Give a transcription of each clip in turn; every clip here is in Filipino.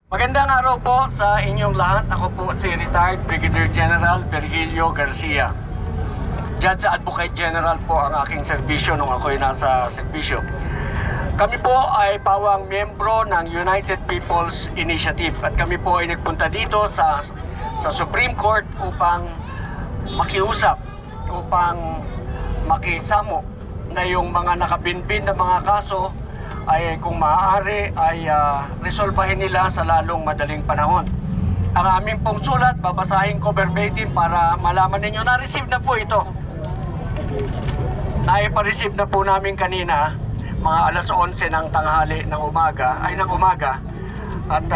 Magandang araw po sa inyong lahat. Ako po si retired Brigadier General Virgilio Garcia. Judge Advocate General po ang aking serbisyo nung ako'y nasa serbisyo. Kami po ay pawang miyembro ng United People's Initiative at kami po ay nagpunta dito sa Supreme Court upang makiusap, upang makisamo na yung mga nakabinbin na mga kaso ay kung maaari ay resolbahin nila sa lalong madaling panahon. Ang aming pong sulat, babasahin ko verbatim para malaman ninyo, na-receive na po ito. Naipa-receive na po namin kanina, mga alas 11 ng tanghali ng umaga, at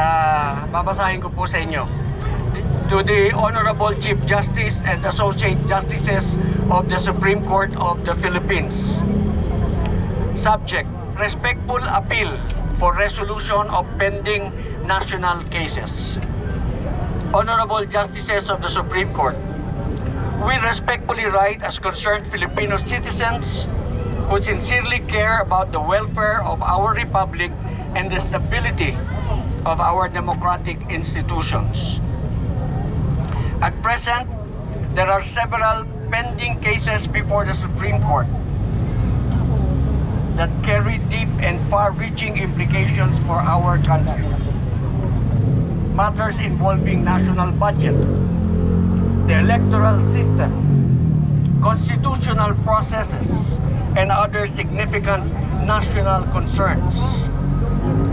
babasahin ko po sa inyo. To the Honorable Chief Justice and Associate Justices of the Supreme Court of the Philippines. Subject: respectful appeal for resolution of pending national cases. Honorable Justices of the Supreme Court, we respectfully write as concerned Filipino citizens who sincerely care about the welfare of our republic and the stability of our democratic institutions. At present, there are several pending cases before the Supreme Court that carry deep and far-reaching implications for our country. Matters involving national budget, the electoral system, constitutional processes, and other significant national concerns.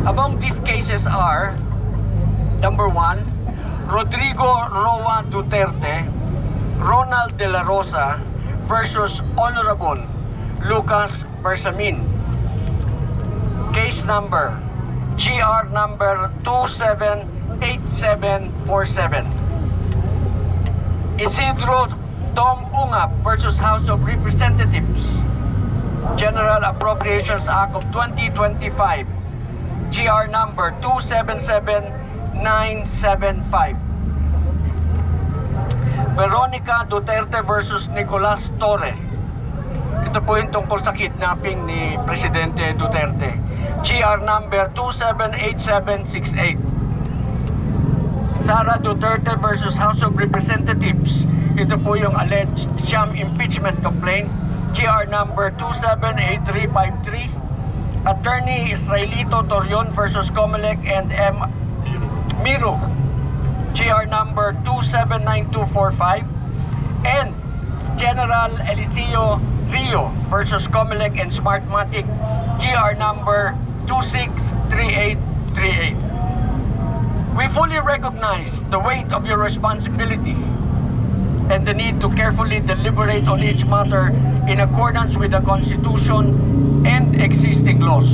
Among these cases are: number 1, Rodrigo Roa Duterte, Ronald De La Rosa versus Honorable Lucas Bersamin. Case number GR number 278747. Isidro Tom Ungap versus House of Representatives. General Appropriations Act of 2025. GR number 277975. Veronica Duterte versus Nicolas Torre. Ito po yung tungkol sa kidnapping ni Presidente Duterte. GR number 278768. Sara Duterte versus House of Representatives. Ito po yung alleged sham impeachment complaint. GR number 278353. Attorney Israelito Torion versus Comelec and M. Miro. GR number 279245. And General Eliseo Rio versus Comelec and Smartmatic, GR number 263838. We fully recognize the weight of your responsibility and the need to carefully deliberate on each matter in accordance with the Constitution and existing laws.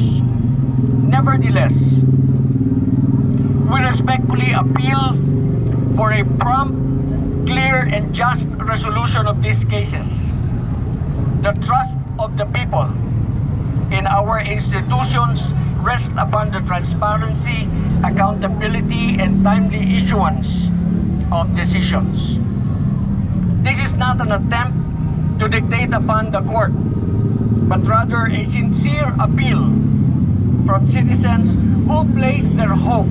Nevertheless, we respectfully appeal for a prompt, clear, and just resolution of these cases. The trust of the people in our institutions rests upon the transparency, accountability, and timely issuance of decisions. This is not an attempt to dictate upon the court, but rather a sincere appeal from citizens who place their hope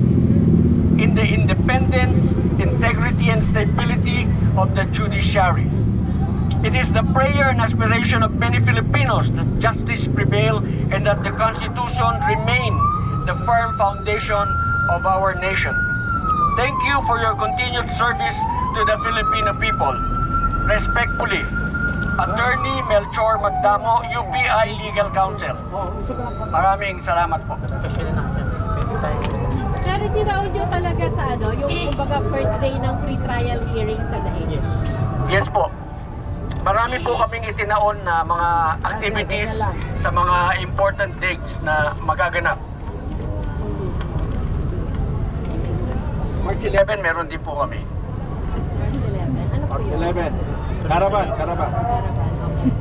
in the independence, integrity, and stability of the judiciary. It is the prayer and aspiration of many Filipinos that justice prevail and that the Constitution remain the firm foundation of our nation. Thank you for your continued service to the Filipino people. Respectfully, Attorney Melchor Magdamo, UPI Legal Counsel. Maraming salamat po. Sir, itinaon nyo talaga sa yung kumbaga first day ng pre-trial hearing sa Daig? Yes po. Marami po kaming itinaon na mga activities sa mga important dates na magaganap. March 11 meron din po kami. March 11. Ano po yun? 11. Caravan. Caravan, okay.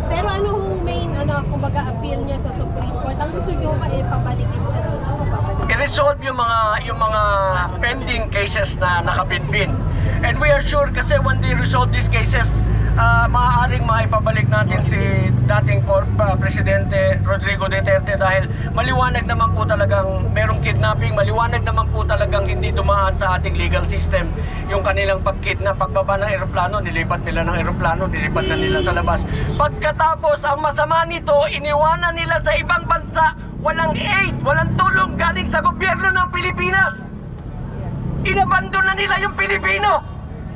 Pero anong main, kumbaga appeal nyo sa Supreme Court? Ang gusto nyo ba ipabalikin sa dito? I-resolve yung mga pending cases na nakabinbin. And we are sure kasi when they resolve these cases, maaaring maipabalik natin si dating Presidente Rodrigo Duterte dahil maliwanag naman po talagang merong kidnapping, maliwanag naman po talagang hindi dumaan sa ating legal system yung kanilang pagkidnap, pagbaba ng eroplano, nilipat nila ng eroplano, nilipat na nila sa labas. Pagkatapos, ang masama nito, iniwanan nila sa ibang bansa, walang aid, walang tulong galing sa gobyerno ng Pilipinas. Inabandon na nila yung Pilipino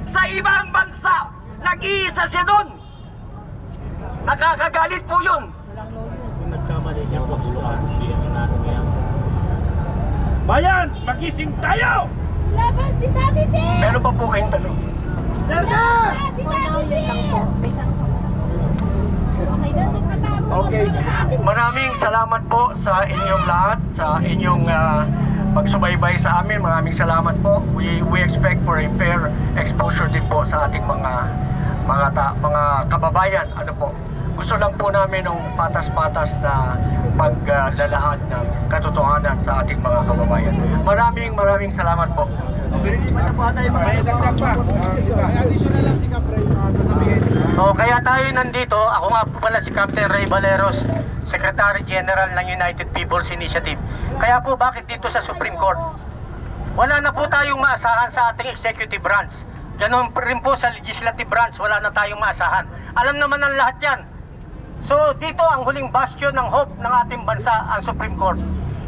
sa ibang bansa. Nag-iisa siya doon. Nakakagalit po yun. Nagkamali niya ang pagsukaan. Natin yan. Bayan, magising tayo! Laban si Daddy D! Meron pa po kayong tanong? Si Daddy D! Okay na, nakatago. Okay. Maraming salamat po sa inyong lahat, sa inyong pagsubaybay sa amin. Maraming salamat po. We expect for a fair exposure din po sa ating mga kababayan. Ano po? Gusto lang po namin ng patas-patas na paglalahad ng katotohanan sa ating mga kababayan. Maraming salamat po. May dagdag pa. Additional lang si Capre. Kaya tayo nandito. Ako nga po pala si Captain Ray Valeros, Secretary General ng United People's Initiative. Kaya po bakit dito sa Supreme Court? Wala na po tayong maasahan sa ating executive branch. Ganon rin po sa legislative branch, wala na tayong maasahan. Alam naman ng lahat yan. So dito ang huling bastion ng hope ng ating bansa, ang Supreme Court.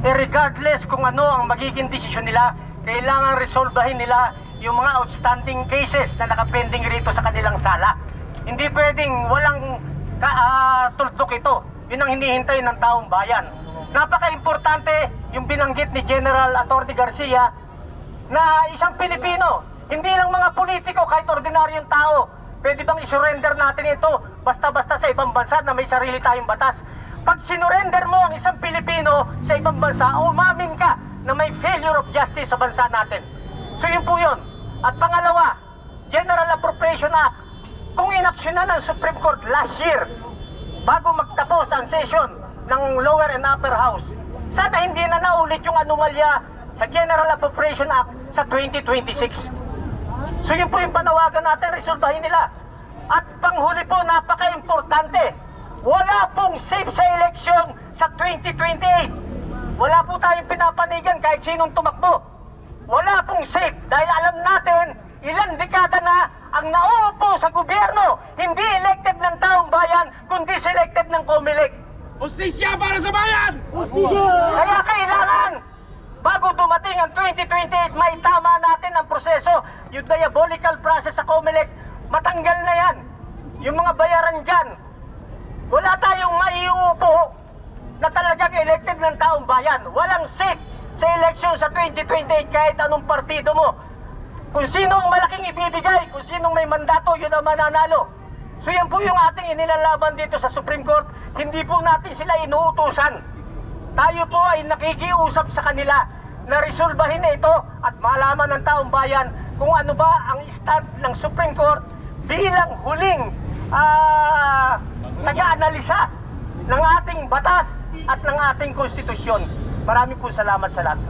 Regardless kung ano ang magiging desisyon nila, kailangan resolbahin nila yung mga outstanding cases na nakapending rito sa kanilang sala. Hindi pwedeng walang tuldok ito. Yun ang hinihintay ng taong bayan. Napaka-importante yung binanggit ni General Atty. Garcia na isang Pilipino, hindi lang mga politiko, kahit ordinaryong tao, pwede bang isurrender natin ito basta-basta sa ibang bansa na may sarili tayong batas? Pag sinurrender mo ang isang Pilipino sa ibang bansa, umamin ka na may failure of justice sa bansa natin. So yun po yun. At pangalawa, General Appropriation Act, kung inaksyonan ng Supreme Court last year, bago magtapos ang session ng lower and upper house, sana hindi na naulit yung anomalya sa General Appropriation Act sa 2026. So yun po yung panawagan natin, resolbahin nila. At panghuli po, napaka-importante, wala pong safe sa election sa 2028. Wala po tayong pinapanigan kahit sinong tumakbo. Wala pong safe dahil alam natin, ilang dekada na ang nauupo sa gobyerno, hindi elected ng taong bayan, kundi selected ng COMELEC. Justisya para sa bayan! Kaya kailangan, bago dumating ang 2028, may tama natin ang proseso. Yung diabolical process sa COMELEC, matanggal na yan. Yung mga bayaran dyan, wala tayong maiuupo na talagang elected ng taong bayan. Walang safe sa election sa 2028 kahit anong partido mo. Kung sino ang malaking ibibigay, kung sinong may mandato, yun ang mananalo. So yan po yung ating inilalaban dito sa Supreme Court. Hindi po natin sila inuutusan. Tayo po ay nakikiusap sa kanila na resolbahin na ito at malaman ng taong bayan kung ano ba ang stand ng Supreme Court bilang huling taga-analisa ng ating batas at ng ating konstitusyon. Maraming po salamat sa lahat.